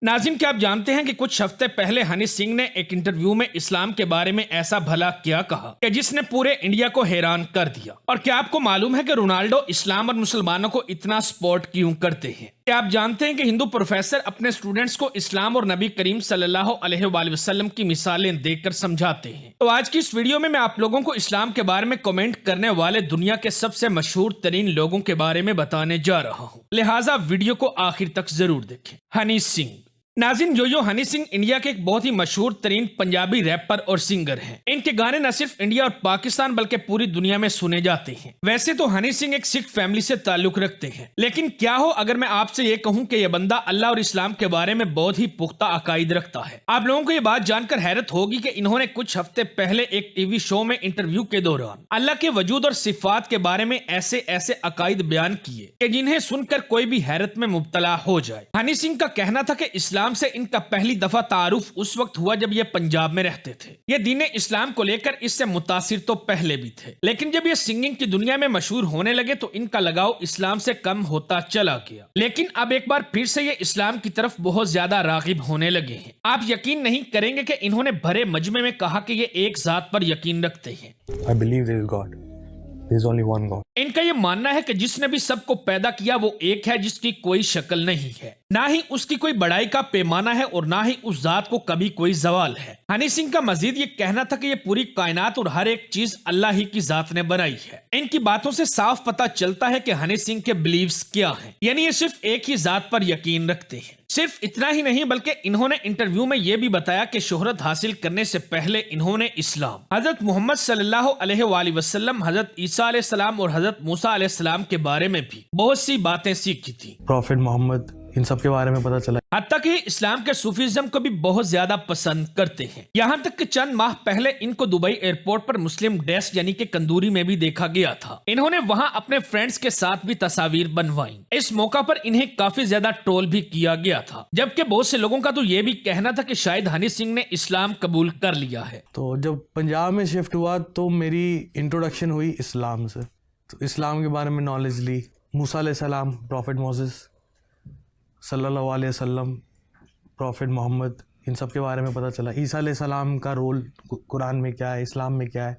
नाज़रीन, क्या आप जानते हैं कि कुछ हफ्ते पहले हनी सिंह ने एक इंटरव्यू में इस्लाम के बारे में ऐसा भला क्या कहा कि जिसने पूरे इंडिया को हैरान कर दिया। और क्या आपको मालूम है कि रोनाल्डो इस्लाम और मुसलमानों को इतना सपोर्ट क्यों करते हैं? क्या आप जानते हैं कि हिंदू प्रोफेसर अपने स्टूडेंट्स को इस्लाम और नबी करीम सल्लल्लाहु अलैहि वसल्लम की मिसालें देकर समझाते हैं? तो आज की इस वीडियो में मैं आप लोगों को इस्लाम के बारे में कमेंट करने वाले दुनिया के सबसे मशहूर तरीन लोगों के बारे में बताने जा रहा हूँ, लिहाजा वीडियो को आखिर तक जरूर देखें। हनी सिंह। नाज़रीन, जो हनी सिंह इंडिया के एक बहुत ही मशहूर तरीन पंजाबी रैपर और सिंगर हैं। इनके गाने न सिर्फ इंडिया और पाकिस्तान बल्कि पूरी दुनिया में सुने जाते हैं। वैसे तो हनी सिंह एक सिख फैमिली से ताल्लुक रखते हैं, लेकिन क्या हो अगर मैं आपसे ये कहूं कि यह बंदा अल्लाह और इस्लाम के बारे में बहुत ही पुख्ता अकायद रखता है। आप लोगों को ये बात जानकर हैरत होगी कि इन्होंने कुछ हफ्ते पहले एक टीवी शो में इंटरव्यू के दौरान अल्लाह के वजूद और सिफात के बारे में ऐसे ऐसे अकायद बयान किए कि जिन्हें सुनकर कोई भी हैरत में मुब्तला हो जाए। हनी सिंह का कहना था कि इस्लाम से इनका पहली दफा तारुफ उस वक्त हुआ जब ये पंजाब में रहते थे। ये दीन इस्लाम को लेकर इससे मुतासिर तो पहले भी थे, लेकिन जब ये सिंगिंग की दुनिया में मशहूर होने लगे तो इनका लगाव इस्लाम से कम होता चला गया। लेकिन अब एक बार फिर से ये इस्लाम की तरफ बहुत ज्यादा रागिब होने लगे हैं। आप यकीन नहीं करेंगे कि इन्होंने भरे मजमे में कहा कि ये एक जात पर यकीन रखते हैं। I believe there is God. There is only one God. इनका ये मानना है कि जिसने भी सबको पैदा किया वो एक है, जिसकी कोई शक्ल नहीं है, ना ही उसकी कोई बड़ाई का पैमाना है और ना ही उस जात को कभी कोई जवाल है। हनी सिंह का मजीद ये कहना था कि ये पूरी कायनात और हर एक चीज अल्लाह ही की जात ने बनाई है। इनकी बातों से साफ पता चलता है कि हनी सिंह के बिलीव्स क्या हैं, यानी ये सिर्फ एक ही जात पर यकीन रखते हैं। सिर्फ इतना ही नहीं बल्कि इन्होंने इंटरव्यू में यह भी बताया कि शोहरत हासिल करने से पहले इन्होंने इस्लाम, हजरत मोहम्मद सल्लल्लाहु अलैहि वसल्लम, हजरत ईसा अलैहिस्सलाम और हजरत मूसा अलैहिस्सलाम के बारे में भी बहुत सी बातें सीखी थी। प्रॉफिट मोहम्मद, इन सब के बारे में पता चला। हत्ता कि इस्लाम के सूफीज्म को भी बहुत ज्यादा पसंद करते हैं। यहाँ तक कि चंद माह पहले इनको दुबई एयरपोर्ट पर मुस्लिम ड्रेस यानी कि कंदूरी में भी देखा गया था। इन्होंने वहाँ अपने फ्रेंड्स के साथ भी तस्वीर बनवाई। इस मौका पर इन्हें काफी ज्यादा ट्रोल भी किया गया था, जबकि बहुत से लोगों का तो ये भी कहना था कि शायद हनी सिंह ने इस्लाम कबूल कर लिया है। तो जब पंजाब में शिफ्ट हुआ तो मेरी इंट्रोडक्शन हुई इस्लाम से। तो इस्लाम के बारे में नॉलेज ली। मूसा अलैहिस्सलाम, प्रॉफिट मोसेस सल्लल्लाहु अलैहि वसल्लम, प्रॉफिट मोहम्मद, इन सब के बारे में पता चला। ईसा अलैहिस्सलाम का रोल कुरान में क्या है, इस्लाम में क्या है।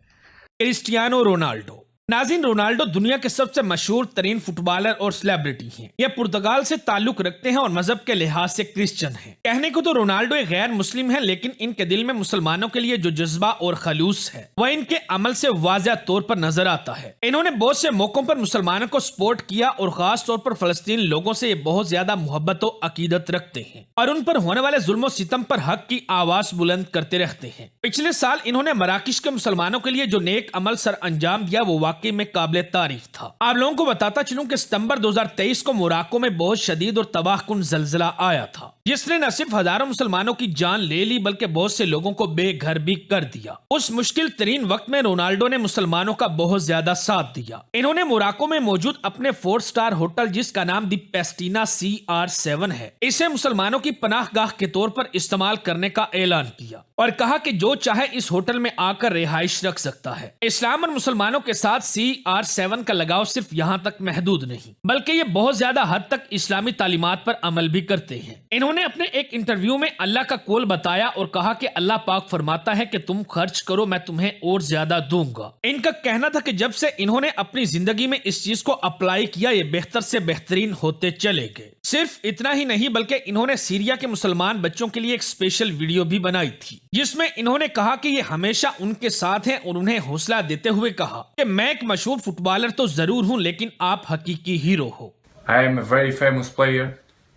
Cristiano Ronaldo. नाज़रीन, रोनाल्डो दुनिया के सबसे मशहूर तरीन फुटबॉलर और सेलिब्रिटी हैं। यह पुर्तगाल से ताल्लुक रखते हैं और मजहब के लिहाज से क्रिश्चियन हैं। कहने को तो रोनाल्डो एक गैर मुस्लिम है, लेकिन इनके दिल में मुसलमानों के लिए जो जज्बा और खलूस है वह इनके अमल से वाज़ेह तौर पर नजर आता है। इन्होंने बहुत से मौकों पर मुसलमानों को सपोर्ट किया और खास तौर पर फलस्तीन लोगों से ये बहुत ज्यादा मोहब्बत और अकीदत रखते हैं और उन पर होने वाले जुल्म सितम पर हक की आवाज बुलंद करते रहते हैं। पिछले साल इन्होंने मराकश के मुसलमानों के लिए जो नेक अमल सर अंजाम दिया वो वाकई में काबिल तारीफ था। आप लोगों को बताता चलूं कि सितंबर 2023 को मोरक्को में बहुत शदीद और तबाहकुन जलजिला आया था, जिसने न सिर्फ हजारों मुसलमानों की जान ले ली बल्कि बहुत से लोगों को बेघर भी कर दिया। उस मुश्किल तरीन वक्त में रोनाल्डो ने मुसलमानों का बहुत ज्यादा साथ दिया। इन्होंने मोरक्को में मौजूद अपने 4 स्टार होटल, जिसका नाम दी पेस्टीना CR7 है, इसे मुसलमानों की पनाहगाह के तौर पर इस्तेमाल करने का ऐलान किया और कहा कि जो चाहे इस होटल में आकर रिहाइश रख सकता है। इस्लाम और मुसलमानों के साथ CR7 का लगाव सिर्फ यहाँ तक महदूद नहीं बल्कि ये बहुत ज्यादा हद तक इस्लामी तालीमात पर अमल भी करते हैं। इन्होंने अपने एक इंटरव्यू में अल्लाह का कौल बताया और कहा कि अल्लाह पाक फरमाता है कि तुम खर्च करो, मैं तुम्हें और ज्यादा दूंगा। इनका कहना था कि जब से इन्होंने अपनी जिंदगी में इस चीज को अप्लाई किया ये बेहतर से बेहतरीन होते चले गए। सिर्फ इतना ही नहीं बल्कि इन्होंने सीरिया के मुसलमान बच्चों के लिए एक स्पेशल वीडियो भी बनाई थी, जिसमें इन्होंने कहा कि ये हमेशा उनके साथ हैं और उन्हें हौसला देते हुए कहा कि मैं एक मशहूर फुटबॉलर तो जरूर हूं, लेकिन आप हकीकी हीरो हो। I am a very famous player,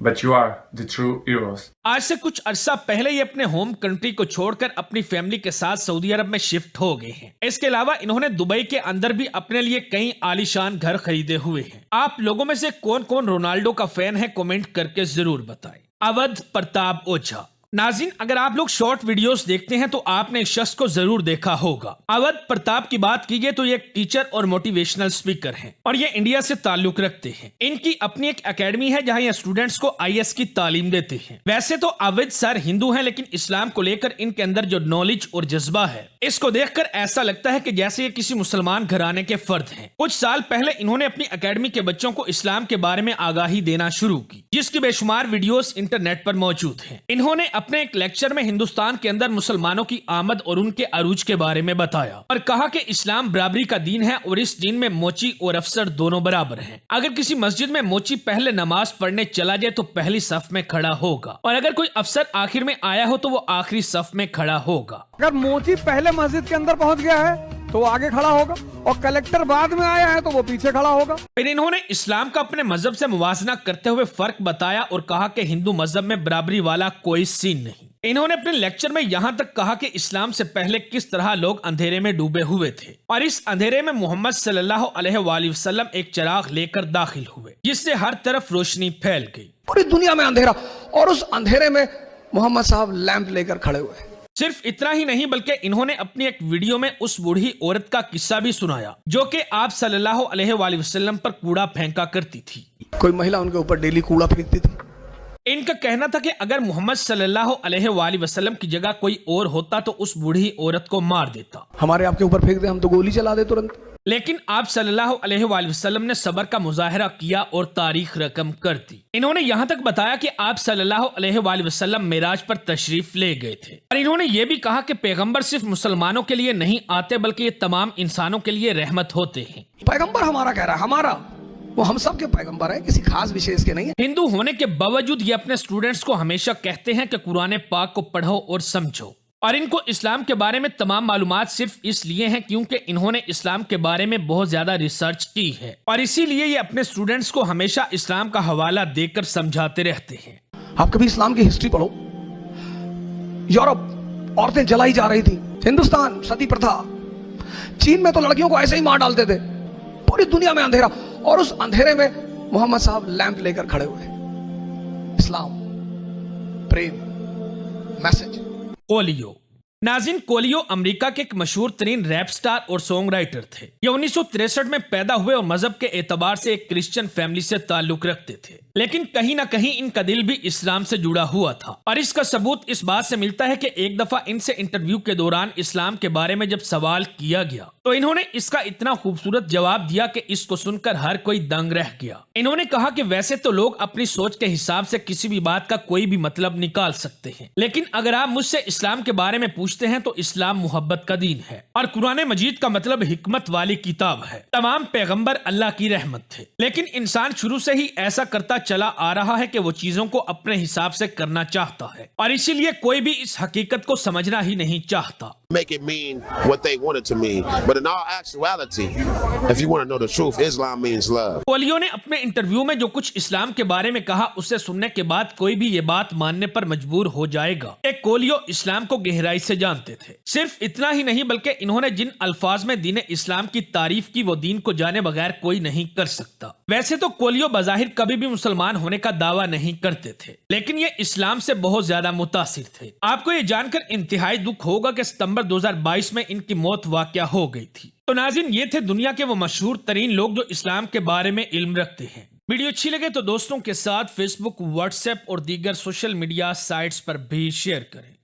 but you are the true heroes. आज से कुछ अरसा पहले ये अपने होम कंट्री को छोड़कर अपनी फैमिली के साथ सऊदी अरब में शिफ्ट हो गए हैं। इसके अलावा इन्होंने दुबई के अंदर भी अपने लिए कई आलीशान घर खरीदे हुए हैं। आप लोगों में से कौन कौन रोनाल्डो का फैन है, कमेंट करके जरूर बताएं। अवध प्रताप ओझा। नाज़रीन, अगर आप लोग शॉर्ट वीडियोस देखते हैं तो आपने इस शख्स को जरूर देखा होगा। अवध प्रताप की बात कीजिए तो ये एक टीचर और मोटिवेशनल स्पीकर हैं और ये इंडिया से ताल्लुक रखते हैं। इनकी अपनी एक एकेडमी है जहां ये स्टूडेंट्स को IAS की तालीम देते हैं। वैसे तो अवध सर हिंदू हैं, लेकिन इस्लाम को लेकर इनके अंदर जो नॉलेज और जज्बा है, इसको देखकर ऐसा लगता है कि जैसे ये किसी मुसलमान घराने के फर्द हैं। कुछ साल पहले इन्होंने अपनी एकेडमी के बच्चों को इस्लाम के बारे में आगाही देना शुरू की, जिसकी बेशुमार वीडियोस इंटरनेट पर मौजूद हैं। इन्होंने अपने एक लेक्चर में हिंदुस्तान के अंदर मुसलमानों की आमद और उनके अरूज के बारे में बताया और कहा कि इस्लाम बराबरी का दीन है और इस दीन में मोची और अफसर दोनों बराबर हैं। अगर किसी मस्जिद में मोची पहले नमाज पढ़ने चला जाए तो पहली सफ में खड़ा होगा और अगर कोई अफसर आखिर में आया हो तो वो आखिरी सफ में खड़ा होगा। अगर मोची पहले मस्जिद के अंदर पहुंच गया है तो वो आगे खड़ा होगा और कलेक्टर बाद में आया है तो वो पीछे खड़ा होगा। फिर इन्होंने इस्लाम का अपने मजहब से मुवाजना करते हुए फर्क बताया और कहा कि हिंदू मजहब में बराबरी वाला कोई सीन नहीं। इन्होंने अपने लेक्चर में यहाँ तक कहा कि इस्लाम से पहले किस तरह लोग अंधेरे में डूबे हुए थे और इस अंधेरे में मोहम्मद सल्लल्लाहु अलैहि वसल्लम एक चिराग लेकर दाखिल हुए, जिससे हर तरफ रोशनी फैल गई। पूरी दुनिया में अंधेरा और उस अंधेरे में मोहम्मद साहब लैंप लेकर खड़े हुए। सिर्फ इतना ही नहीं बल्कि इन्होंने अपनी एक वीडियो में उस बूढ़ी औरत का किस्सा भी सुनाया जो कि आप सल्लल्लाहु अलैहि वसल्लम पर कूड़ा फेंका करती थी। कोई महिला उनके ऊपर डेली कूड़ा फेंकती थी। इनका कहना था कि अगर मोहम्मद सल्लल्लाहु अलैहि वसल्लम की जगह कोई और होता तो उस बूढ़ी औरत को मार देता। हमारे आपके ऊपर फेंक दे हम तो गोली चला दे तुरंत। लेकिन आप सल्लल्लाहु अलैहि वसल्लम ने सब्र का मुजाहरा किया और तारीख रकम कर दी। इन्होंने यहाँ तक बताया कि आप सल्लल्लाहु अलैहि वसल्लम मेराज पर तशरीफ ले गए थे और इन्होंने ये भी कहा कि पैगंबर सिर्फ मुसलमानों के लिए नहीं आते बल्कि ये तमाम इंसानों के लिए रहमत होते हैं। पैगंबर हमारा कह रहा है, हमारा वो हम सब के पैगंबर है, किसी खास विशेष के नहीं है। हिंदू होने के बावजूद ये अपने स्टूडेंट्स को हमेशा कहते हैं कि कुरान पाक को पढ़ो और समझो और इनको इस्लाम के बारे में तमाम मालूमात सिर्फ इसलिए हैं क्योंकि इन्होंने इस्लाम के बारे में बहुत ज्यादा रिसर्च की है और इसीलिए ये अपने स्टूडेंट्स को हमेशा इस्लाम का हवाला देकर समझाते रहते हैं। आप कभी इस्लाम की हिस्ट्री पढ़ो। यूरोप औरतें जलाई जा रही थी, हिंदुस्तान सती प्रथा, चीन में तो लड़कियों को ऐसे ही मार डालते थे। पूरी दुनिया में अंधेरा और उस अंधेरे में मोहम्मद साहब लैंप लेकर खड़े हुए। इस्लाम, प्रेम, मैसेज। कोलियो। नाज़रीन, कोलियो अमेरिका के एक मशहूर तरीन रैप स्टार और सॉन्ग राइटर थे। ये 1963 में पैदा हुए और मजहब के एतबार से एक क्रिश्चियन फैमिली से ताल्लुक रखते थे, लेकिन कहीं ना कहीं इनका दिल भी इस्लाम से जुड़ा हुआ था और इसका सबूत इस बात से मिलता है कि एक दफा इनसे इंटरव्यू के दौरान इस्लाम के बारे में जब सवाल किया गया तो इन्होंने इसका इतना खूबसूरत जवाब दिया कि इसको सुनकर हर कोई दंग रह गया। इन्होंने कहा कि वैसे तो लोग अपनी सोच के हिसाब से किसी भी बात का कोई भी मतलब निकाल सकते हैं, लेकिन अगर आप मुझसे इस्लाम के बारे में पूछते हैं तो इस्लाम मोहब्बत का दीन है और कुरान मजीद का मतलब हिकमत वाली किताब है। तमाम पैगंबर अल्लाह की रहमत थे, लेकिन इंसान शुरू से ही ऐसा करता चला आ रहा है कि वो चीजों को अपने हिसाब से करना चाहता है और इसीलिए कोई भी इस हकीकत को समझना ही नहीं चाहता। Make it mean what they want it to mean, but in all actuality, if you want to know the truth, Islam means love. कोलियो ने अपने इंटरव्यू में जो कुछ इस्लाम के बारे में कहा उसे सुनने के बाद कोई भी ये बात मानने पर मजबूर हो जाएगा कि कोलियो इस्लाम को गहराई से जानते थे। सिर्फ इतना ही नहीं बल्कि इन्होंने जिन अल्फाज में दीन इस्लाम की तारीफ की वो दीन को जाने बगैर कोई नहीं कर सकता। वैसे तो कोलियो बज़ाहिर कभी भी मुसलमान होने का दावा नहीं करते थे, लेकिन ये इस्लाम से बहुत ज्यादा मुतासिर थे। आपको ये जानकर इंतहाई दुख होगा कि सितंबर 2022 में इनकी मौत वाक़या हो गई थी। तो नाज़रीन, ये थे दुनिया के वो मशहूर तरीन लोग जो इस्लाम के बारे में इल्म रखते हैं। वीडियो अच्छी लगे तो दोस्तों के साथ फेसबुक, व्हाट्सएप और दीगर सोशल मीडिया साइट्स पर भी शेयर करें।